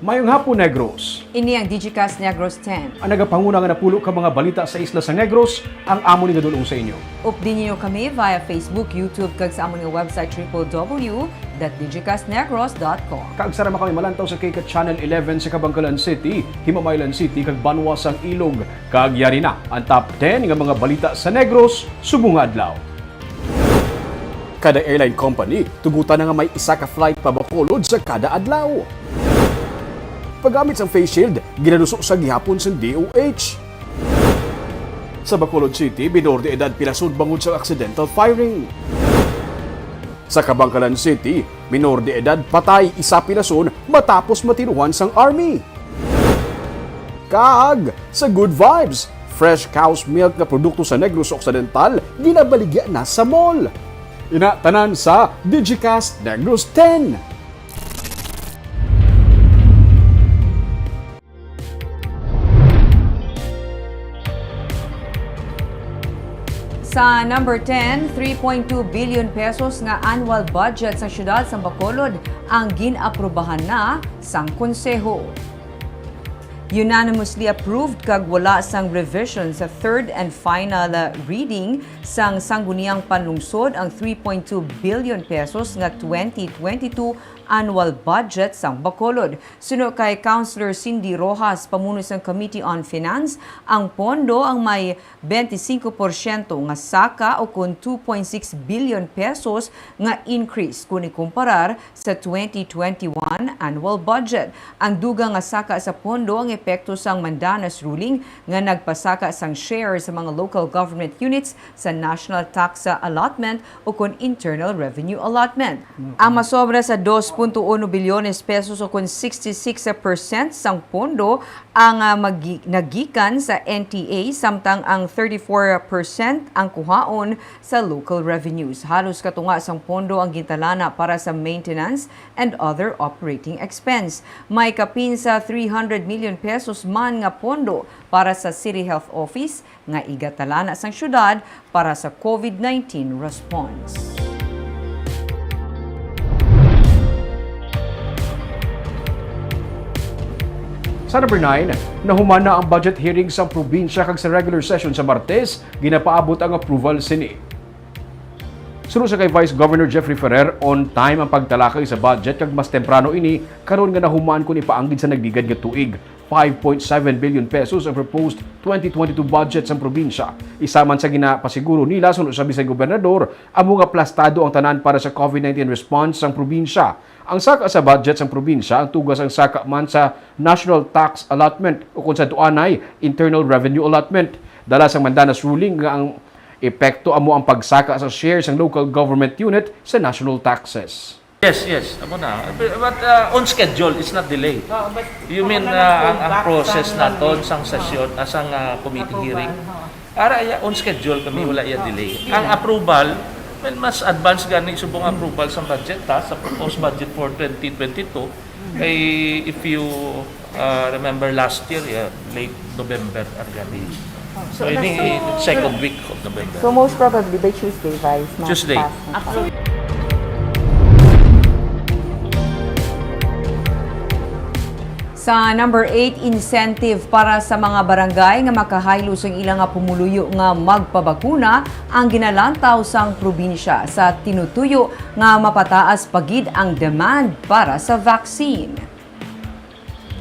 Mayong hapon, Negros. Ini ang Digicast Negros X. Ang nagapanguna nga napulo ka mga balita sa isla sa Negros, ang amo ni gadulong sa inyo. Updin niyo kami via Facebook, YouTube, kag sa among website www.digicastnegros.com. Kaagsara kami malantaw sa Kika Channel 11 sa Kabangkalan City, Himamaylan City, kag Banwasang Ilog. Kagyari na ang top 10 nga mga balita sa Negros, subong adlaw. Kada airline company, tugutan na nga may isa ka flight pa Bacolod sa kada adlaw. Paggamit sa face shield, ginaluso sa gihapon sa DOH. Sa Bacolod City, minor de edad pilasod bangod sa accidental firing. Sa Kabangkalan City, minor de edad patay isa pilason matapos matiruhan sang army. Kaag sa Good Vibes, fresh cow's milk na produkto sa Negros Occidental ginabaligya na sa mall. Inatanan sa Digicast Negros 10. Sa number 10, 3.2 billion pesos nga annual budget sa syudad sa Bacolod ang ginaprubahan na sang konseho. Unanimously approved kag wala sang revision sa third and final reading sang sangguniang panlungsod ang 3.2 billion pesos nga 2022 annual budget sang Bacolod. Suno kay Councilor Cindy Rojas, pamuno sang Committee on Finance, ang pondo ang may 25% nga saka o kun 2.6 billion pesos nga increase kung ikumparar sa 2021 annual budget. Ang dugang nga saka sa pondo ang epekto sang Mandanas ruling nga nagpasaka sang share sa mga local government units sa national tax allotment o kun internal revenue allotment. Ang masobra sa 2.1 bilyones pesos o kun 66% sang pondo ang nagikan sa NTA samtang ang 34% ang kuhaon sa local revenues. Halos katunga sang pondo ang gintalana para sa maintenance and other operating expense. May kapin sa 300 million pesos man nga pondo para sa City Health Office nga igatalana sang syudad para sa COVID-19 response. Sa number 9, nahuman na ang budget hearing sa probinsya kag sa regular session sa Martes, ginapaabot ang approval sini. Sunod sa kay Vice Governor Jeffrey Ferrer, on time ang pagtalakay sa budget kag mas temprano ini karon nga nahuman kun ipaanggid sa nagdigad nga tuig. 5.7 billion pesos ang proposed 2022 budget sa probinsya. Isa man sa ginapasiguro nila sunod sa Bisay Gobernador, amo nga plastado ang tanan para sa COVID-19 response sa probinsya. Ang saka sa budget sa probinsya, ang tugas ang saka man sa National Tax Allotment o kung sa tuanay, Internal Revenue Allotment. Dala sa Mandanas ruling nga ang epekto amo ang pagsaka sa shares ng local government unit sa national taxes. Yes, amo na. But on schedule, it's not delayed. You mean ang process naton sang session, asang committee hearing? Ara on schedule kami, wala iya delay. Ang approval, mas advance gani subong approval sa budget sa proposed budget for 2022. Kay if you remember last year, late November ang gani. So ini second week of November. So most probably by Tuesday, Vice. Tuesday. Sa number 8, incentive para sa mga barangay nga makahaylo sa ilang nga pumuluyo nga magpabakuna ang ginalantaw sang probinsya sa tinutuyo nga mapataas pagid ang demand para sa vaccine.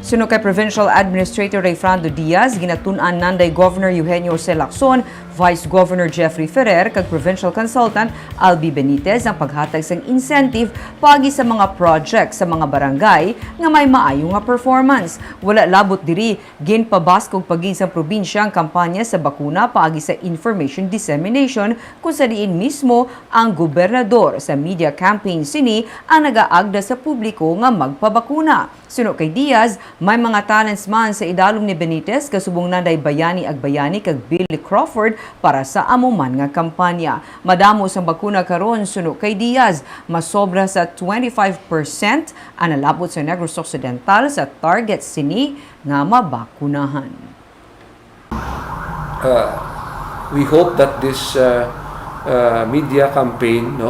Suno kay Provincial Administrator Rayfrando Diaz, ginatun-an nanday Governor Eugenio C. Lacson, Vice Governor Jeffrey Ferrer, kag Provincial Consultant Albi Benitez ang paghatag sang incentive pagi sa mga project sa mga barangay nga may maayo nga performance. Wala labot diri, ginpabaskog pagi sa probinsya ang kampanya sa bakuna pagi sa information dissemination kung sa diin mismo ang gobernador sa media campaign sini ang nagaagda sa publiko nga magpabakuna. Suno kay Diaz, may mga talents man sa idalom ni Benitez kasubong nanday Bayani Agbayani kag Billy Crawford para sa amuman nga kampanya. Madamo sang bakuna karon suno kay Diaz, masobra sa 25% ang nalabot sa Negros Occidental sa target sini nga mabakunahan. We hope that this media campaign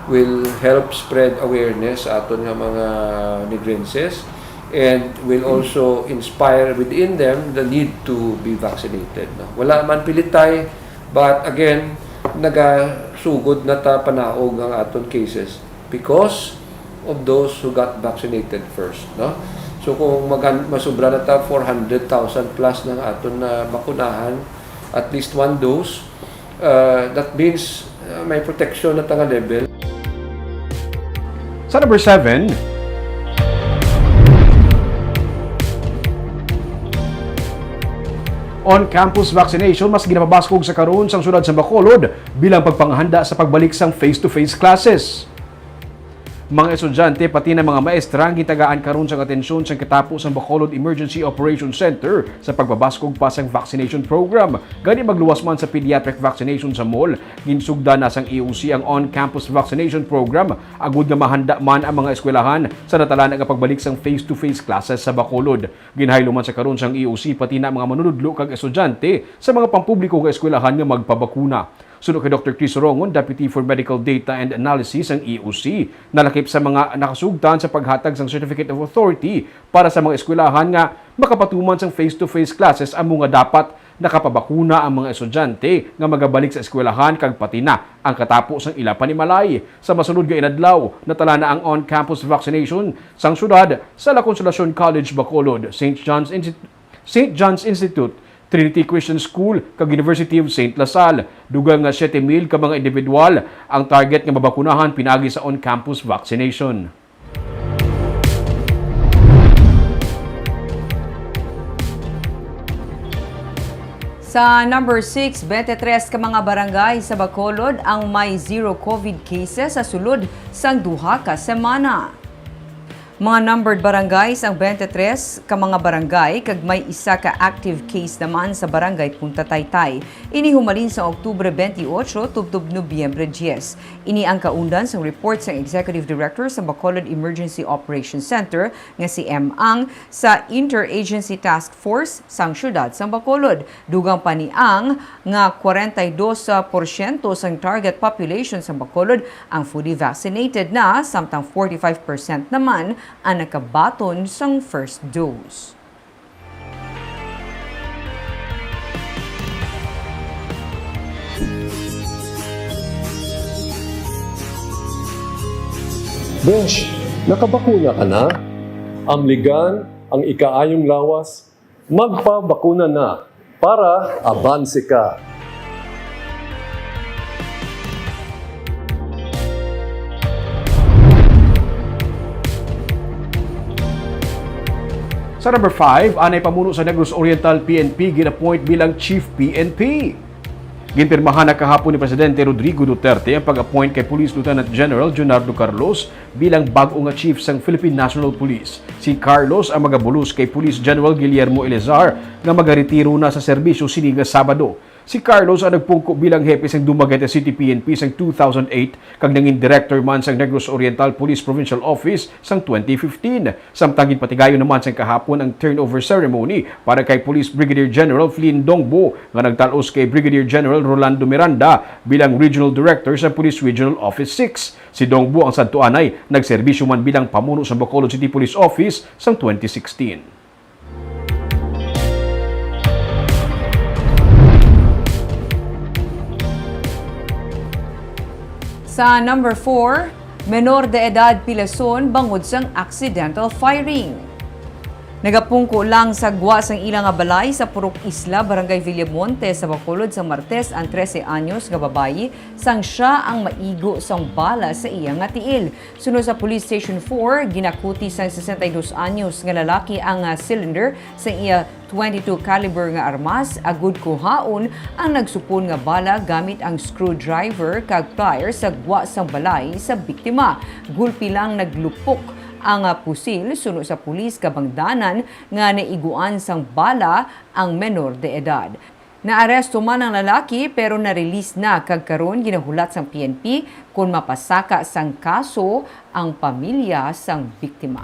will help spread awareness aton nga mga Negrenses and will also inspire within them the need to be vaccinated. No? Wala man pilitay, but again, nagasugod na ta panaog ang aton cases because of those who got vaccinated first. No? So kung masubra na ta 400,000 plus ng aton na bakunahan, at least one dose, that means may protection na tanga level. Sa number 7, on-campus vaccination mas ginapabaskog sa karon sang syudad sa Bacolod bilang pagpanghanda sa pagbalik sang face-to-face classes. Mga estudyante pati na mga maestra ang gitagaan karon sang atensyon sang katapos ang Bacolod Emergency Operations Center sa pagbabaskog pa sang vaccination program. Gani magluwas man sa pediatric vaccination sa mall, ginsugda na sang EOC ang on-campus vaccination program agud nga mahanda man ang mga eskwelahan sa natalan nga pagbalik sang face-to-face classes sa Bacolod. Ginhaylo man sa karon sang EOC pati na mga manunudlo kag estudyante sa mga pampubliko nga eskwelahan nga magpabakuna. Sunod kay Dr. Chris Rongon, Deputy for Medical Data and Analysis ng EOC, nalakip sa mga nakasugtan sa paghatag ng Certificate of Authority para sa mga eskwelahan nga makapatuman sang face-to-face classes ang mga dapat nakapabakuna ang mga estudyante nga magabalik sa eskwelahan kag pati na ang katapos ng ila panimalay. Sa masunod nga inadlaw, natala na ang on-campus vaccination sang syudad sa La Consolacion College, Bacolod, St. John's Institute, Trinity Christian School kag University of St. Lasal. Dugang nga 7,000 ka mga individual ang target nga mabakunahan pinagi sa on-campus vaccination. Sa number 6, 23 ka mga barangay sa Bacolod ang may zero COVID cases sa sulod sang duha ka semana. Mga numbered barangays ang 23 ka mga barangay kag may isa ka active case naman sa barangay Punta Taytay. Ini humalin sa Oktubre 28 tubtob Nobyembre 10. Ini ang kaundan sa report sa Executive Director sa Bacolod Emergency Operations Center nga si M. Ang sa Interagency Task Force sang syudad sang Bacolod. Dugang pa ni Ang nga 42% sang target population sa Bacolod ang fully vaccinated na, samtang 45% naman ang nakabaton sang first dose. Besh, nakabakuna ka na? Amligan ang ikaayong lawas? Magpabakuna na para abanse ka. Sa number 5, anay pamuno sa Negros Oriental PNP gina-appoint bilang Chief PNP. Ginpirmahan na kahapon ni Presidente Rodrigo Duterte ang pag-appoint kay Police Lieutenant General Junardo Carlos bilang bago nga chief sang Philippine National Police. Si Carlos ang magabulos kay Police General Guillermo Elezar nga magaretiro na sa serbisyo siniga Sabado. Si Carlos ang nagpungko bilang hepe sang Dumaguete City PNP sang 2008 kag nanging director man sang Negros Oriental Police Provincial Office sang 2015. Samtang ginpatigayon naman sang kahapon ang turnover ceremony para kay Police Brigadier General Flynn Dongbo nga nagtalos kay Brigadier General Rolando Miranda bilang Regional Director sa Police Regional Office 6. Si Dongbo ang sadtuanay nagserbisyo man bilang pamuno sa Bacolod City Police Office sang 2016. Sa number 4, menor de edad pilason bangod sang accidental firing. Nagapungko lang sa gwa sang ilang nga balay sa Purok Isla, Barangay Villamonte sa Bacolod sa Martes ang 13 anyos nga babayi sang siya ang maigo sang bala sa iyang nga tiil. Sunod sa Police Station 4, ginakuti sang 62 anyos nga lalaki ang cylinder sa iya 22 caliber nga armas, agud kuhaon ang nagsupon nga bala gamit ang screwdriver kag pliers sa gwa sang balay sa biktima. Gulpi lang naglupok ang pusil suno sa pulis kabangdanan nga naiguan sang bala ang menor de edad. Naaresto man ang lalaki pero na-release na kag karon ginahulat sang PNP kung mapasaka sang kaso ang pamilya sang biktima.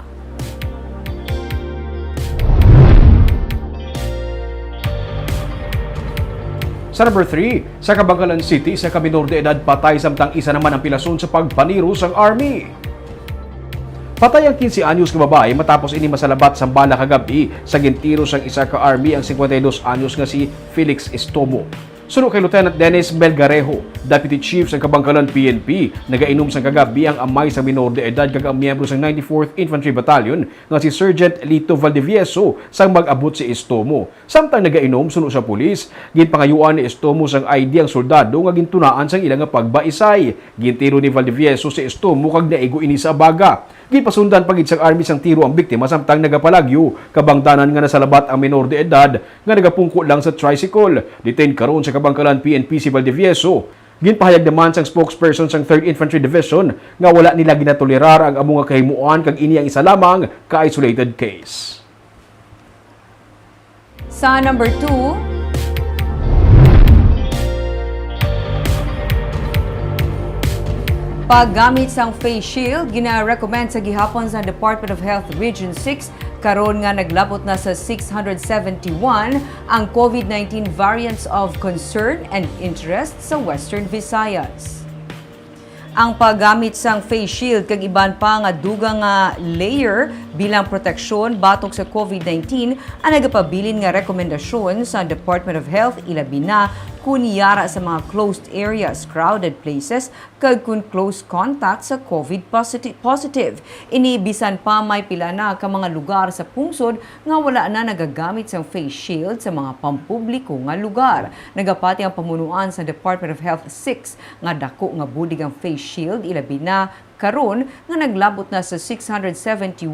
Sa number 3, sa Cabangalan City, sa kaminor de edad patay samtang isa naman ang pilason sa pagpaniro sang army. Patay ang 15 anyos nga babae matapos ini masalabat sa bala kagabi sa gintiro sang isa ka army ang 52 anyos nga si Felix Estomo. Sunod kay Lieutenant Dennis Melgarejo, Deputy Chief sa Kabangkalan PNP, nagainom sa kagabi ang amay sa minor de edad kag ang miyembro sa 94th Infantry Battalion nga si Sergeant Lito Valdivieso sang mag-abot si Estomo. Samtang nagainom sunod sa pulis, ginpangayuan ni Estomo sang ID ang soldado nga gintunaan sang ilang nga pagbaisay. Gintiro ni Valdivieso si Estomo kag naigo ini sa baga. Gipasundan pagid sang army sang tiro ang biktima samtang nagapalagyo kabangdanan nga nasalabat ang minor de edad nga nagapungko lang sa tricycle. Detained karon sa Kabangkalan PNP si Valdivieso. Ginpahayag naman sang spokesperson sang 3rd Infantry Division nga wala nila ginatolerar ang among nga kahimuan kag ini ang isa lamang ka isolated case. Sa number 2, paggamit sang face shield, gina-recommend sa gihapon sa Department of Health Region 6 karon nga naglabot na sa 671 ang COVID-19 variants of concern and interest sa Western Visayas. Ang paggamit sang face shield kag iban pa nga dugang nga layer bilang proteksyon batok sa COVID-19 ang nagapabilin nga rekomendasyon sa Department of Health ilabi na kung yara sa mga closed areas, crowded places, kag kung close contact sa COVID positive. Inibisan pa may pila na ka mga lugar sa pungsod nga wala na nagagamit sang face shield sa mga pampubliko nga lugar. Nagapati ang pamunuan sa Department of Health 6 nga dako nga budig ang face shield ilabi na karon nga naglabot na sa 671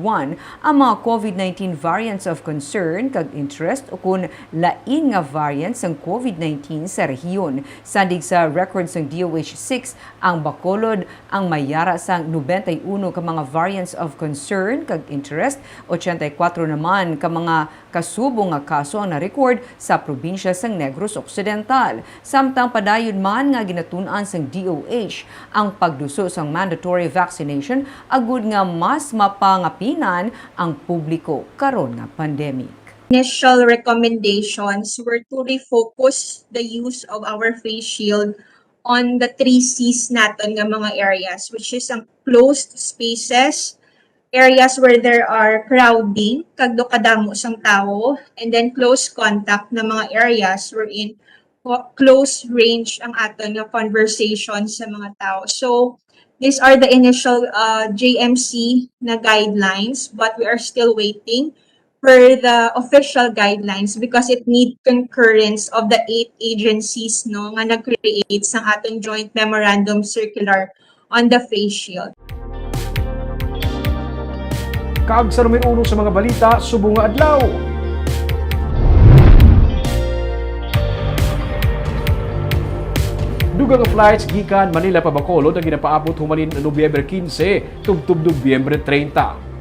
ang mga COVID-19 variants of concern kag interest o kung lain nga variants ng COVID-19 sa rehiyon. Sandig sa records ng DOH-6, ang Bacolod ang mayara sang 91 ka mga variants of concern kag interest, 84 naman ka mga kasubong nga kaso ang na-record sa probinsya sang Negros Occidental. Samtang padayon man nga ginatun-an sang DOH ang pagduso sang mandatory vaccination agud nga mas mapangapinan ang publiko karon nga pandemic. Initial recommendations were to refocus the use of our face shield on the 3 C's naton nga mga areas, which is ang closed spaces, areas where there are crowding, kagdo kadamo sang tao, and then close contact na mga areas wherein close range ang aton nga conversation sa mga tao. So, these are the initial JMC na guidelines, but we are still waiting for the official guidelines because it need concurrence of the 8 agencies no nga nag-create sang aton joint memorandum circular on the face shield. Kaag sa numero 1 sa mga balita, subong nga adlaw. Dugang nga flights gikan Manila pa Bacolod ang ginapaabot humalin Nobyembre 15 tubtub Nobyembre 30.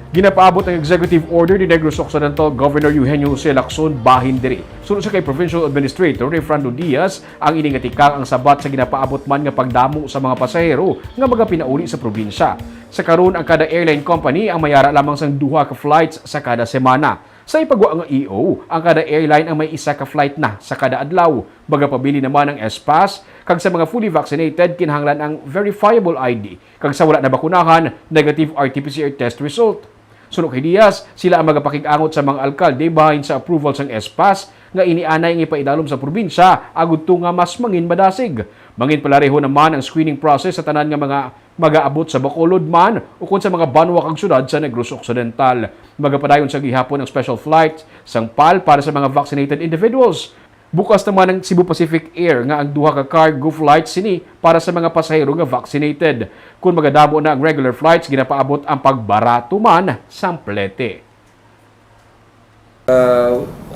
Ginapaabot ang executive order ni Negros Occidental Governor Eugenio Jose Lacson bahin diri. Sunod sa kay Provincial Administrator Refrando Diaz, ang iningatikang ang sabat sa ginapaabot man nga pagdamo sa mga pasahero nga mga pinauli sa probinsya. Sa karon ang kada airline company ang mayara lamang sang 2 ka flights sa kada semana. Sa ipagwa nga EO, ang kada airline ang may 1 ka flight na sa kada adlaw. Baga pabili naman ang S-Pass, kag sa mga fully vaccinated kinahanglan ang verifiable ID. Kag sa wala na bakunahan, negative RT-PCR test result. Sunod kay Diaz, sila ang magapakig-angot sa mga alkalde bahin sa approval sang S-Pass nga inianay nga ipaidalom sa probinsya agud nga mas mangin madasig. Mangin palareho naman ang screening process sa tanan nga mga mag-aabot sa Bacolod man o kung sa mga banwa kag syudad sa Negros Occidental. Magapadayon sa gihapon ang special flight sang PAL para sa mga vaccinated individuals. Bukas naman ang Cebu Pacific Air nga ang 2 ka cargo flights sini para sa mga pasahero nga vaccinated. Kung magadabo na ang regular flights, ginapaabot ang pagbarato man sa plete.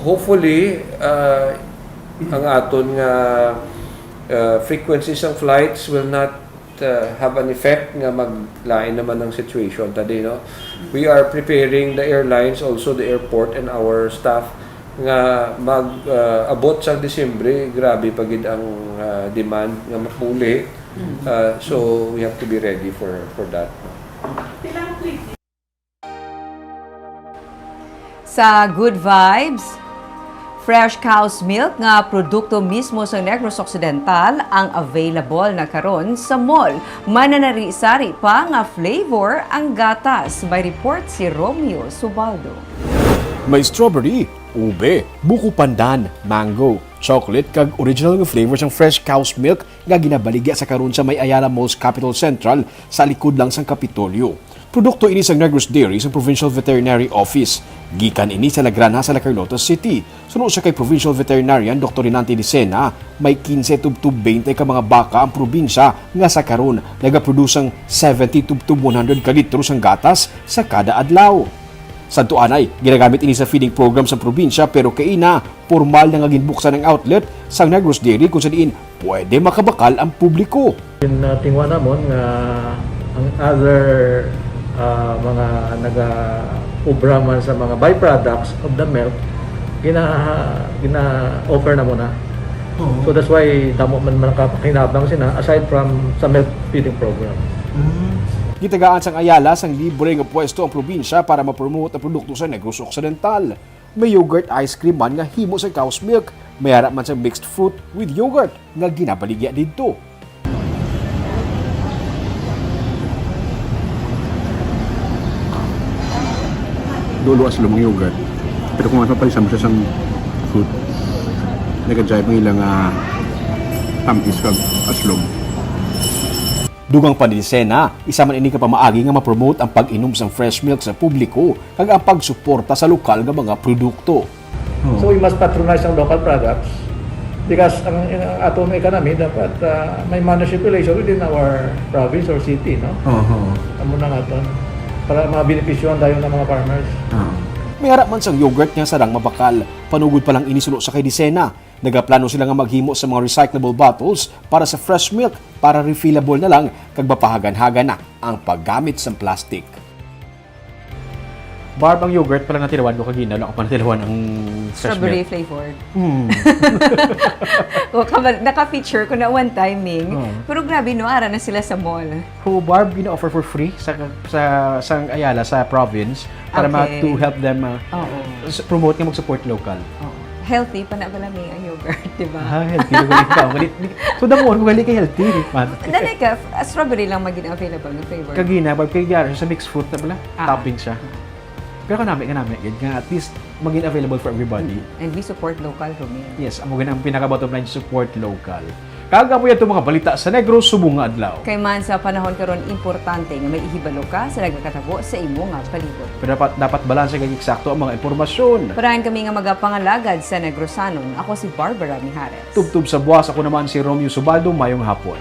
Hopefully, ang aton nga frequencies ng flights will not have an effect nga maglain naman ng situation today, no? We are preparing the airlines, also the airport and our staff nga mag-abot sa Disyembre, grabe pagid ang demand nga mapuli. So we have to be ready for that. Sa Good Vibes, Fresh cow's milk nga produkto mismo sa Negros Occidental ang available na karon sa mall. Mananari-sari pa nga flavor ang gatas. By report si Romeo Subaldo. May strawberry, ube, buko pandan, mango, chocolate kag original nga flavor sang fresh cow's milk nga ginabaligya sa karon sa may Ayala Mall's Capital Central sa likod lang sang Kapitolyo. Produkto ini sang Negros Dairy sa Provincial Veterinary Office. Gikan ini sa Lagrana sa La Carlota City. Sunod siya kay Provincial Veterinarian Dr. Rinante Dicena, may 15 tub 20 ka mga baka ang probinsya nga sa karon nagaproduce ang 70 tub 100 ka litro sang gatas sa kada adlaw. Sa tuanay, ginagamit ini sa feeding program sa probinsya pero kaina, formal na nga ginbuksan ang outlet sa Negros Dairy kung sa diin pwede makabakal ang publiko. Tingwa namon nga ang other mga nag-ubraman sa mga byproducts of the milk gina-offer na muna. So that's why damo man nakakinabang sina aside from sa milk feeding program. Gitagaan sang Ayala sang libre nga pwesto ang probinsya para ma-promote ang produkto sa Negros Occidental. May yogurt ice cream man nga himo sa cow's milk, may harap man sa mixed fruit with yogurt nga ginabaligya didto. Duluas lumang yogurt. Pero kung mapapalisan mo siya sang fruit, nag-drive ang ilang tampis kag aslom. Dugang pa ni Dicena, isa man ini ka pamaagi nga ma-promote ang pag-inom sang fresh milk sa publiko kag ang pagsuporta sa lokal nga mga produkto. So we must patronize ang local products because ang aton economy dapat may manipulation within our province or city, no? Amo na aton para mabenepisyohan tayo ng mga farmers. May harap man sang yogurt nga sarang mabakal. Panugod pa lang inisulo sa kay Dicena. Nagaplano sila nga maghimo sa mga recyclable bottles para sa fresh milk para refillable na lang kag mapahagan-hagan na ang paggamit sa plastic. Barb, ang yogurt pala natilawan ko kagina, wala ko pa natilawan ang fresh Strawberry milk. flavored. Naka-feature ko na one timing. Pero grabe no, ara na sila sa mall. Who Barb gina-offer for free sa sang Ayala sa province para Okay. to help them promote nga mag-support local. Healthy pa na pala may ang yogurt, di ba? Healthy na galing ka. So damo ko galing kay healthy. Nanay ka, strawberry lang maging available ng flavor. Kagina, Barb kay gyara siya sa mixed fruit na pala. Topping siya. Pero kanami nga at least maging available for everybody. And we support local, Romeo. Yes, ang mga pinaka-bottom line, support local. Kagamoy ito mga balita sa Negros subong nga adlaw. Kay man sa panahon karon importante nga may ihibalo ka sa nagkatabo sa imo nga palibot. Pero dapat balanse kay eksakto ang mga impormasyon. Parahan kami nga magapangalagad sa Negrosanon. Ako si Barbara Mijares. Tubtub sa buwas, ako naman si Romeo Subaldo, mayong hapon.